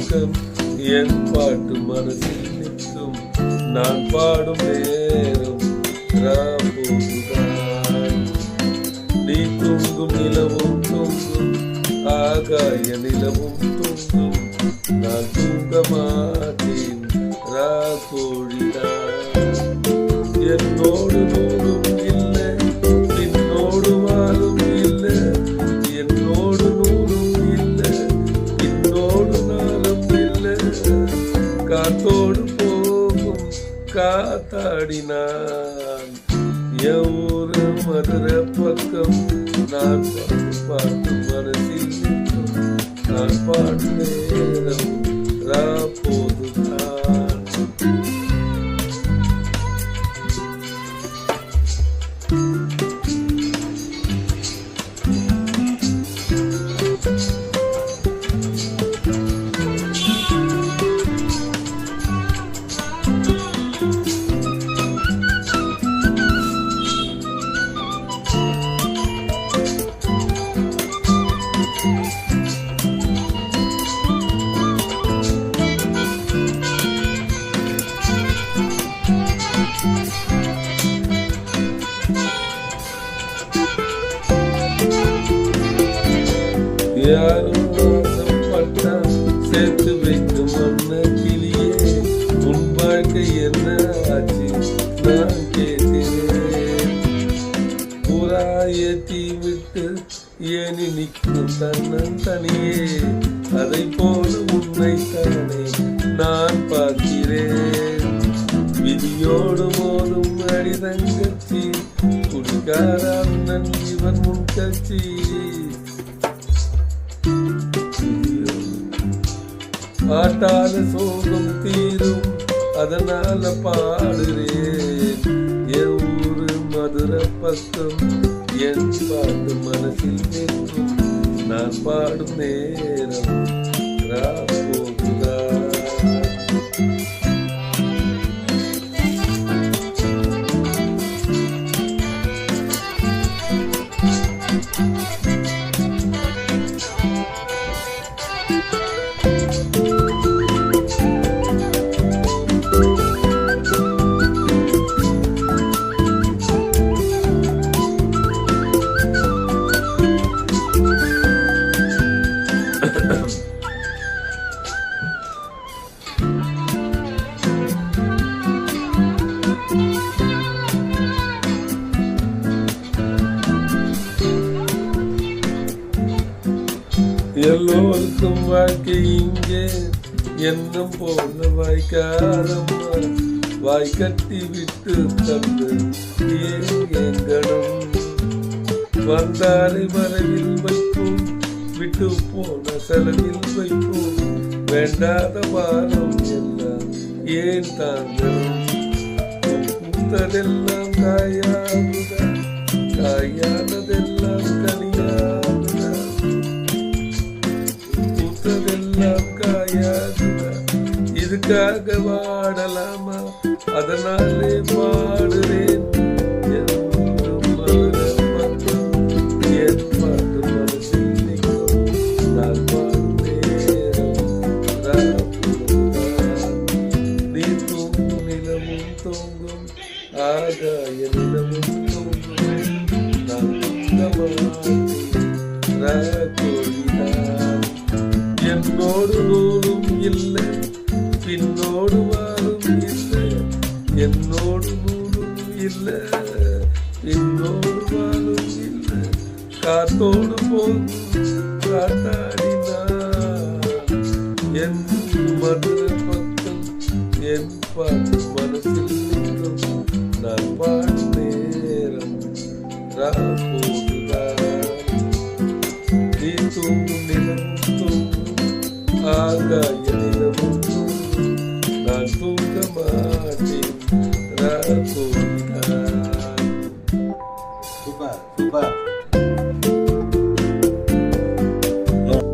பக்கம் என் பாட்டு மனசில் நிற்கும். நான் பாடும் நேரம் ராபோதுதான். நீ தூங்கும் நிலவும் தூங்கும், ஆகாய நிலவும் தூங்கும். நான் தூங்க மாட்டேன் ராகோழிதான். என்னோடு நூலும் இல்லை, பின்னோடு வாழும் இல்லை. என்னோடு நூலும் இல்லை, பின்னோடு நாளும் இல்லை. காத்தோடு போகும் காத்தாடினான். எவ்வொரு மதுரை பக்கம் நான் பாட்டு மனசில் நிற்கும். நான் பாடு நேரம் ராபோதுதான். யாரும் ஆசைப்பட்டா சேர்த்து வைக்கும் மன்ன கிளியே. உன் வாழ்க்கை என்ன ஆச்சு நான் கேட்கிறேன். புறா ஏற்றி விட்டு ஏனி நிற்கும் தன்னன் தனியே. அதை போல உன்னை தானே நான் பார்க்கிறேன். விதியோடு மோதும் அடி தங்கச்சி, குடிக்கார அண்ணன் இவன் முன் கட்சி. பாட்டால சோகம் தீரும், அதனால பாடுறேன். என் ஊரு மதுரை பக்கம் என் பாட்டு மனசில் நிற்கும். நான் பாடும் நேரம் ராபோதுதான். எல்லோருக்கும் வாழ்க்கை இங்கே எண்ணம் போல வாய்க்காரம்மா. வாய் கட்டி விட்டு தந்து ஏங்கணும். வந்தாரை வரவில் வைப்போம், விட்டு போன செலவில் வைப்போம். வேண்டாத வாரம் எல்லாம் ஏன் தாங்கணும். பூத்ததெல்லாம் காயாகுதா, காயானதெல்லாம் கனியாகுதா. பூத்ததெல்லாம் காயாகுதா, இதுக்காக வாடலாமா? அதனாலே பாடுறேன். ஆகாய நிலவும் தோன்றும். நான் ராகோழிதான். என்னோடு நூலும் இல்லை, பின்னோடு வாழும் இல்லை. என்னோடு நூலும் இல்லை, பின்னோடு வாழும் இல்லை. காத்தோடு போகும் காத்தாடினான். என் மதுரை பக்கம் என் பாட்டு மனசில் நிற்கும். நான் பாடும் நேரம் ராபோதுதான். நீ தூங்கும் நிலவும் தூங்கும், ஆகாய நிலவும் தூங்கும். நான் தூங்க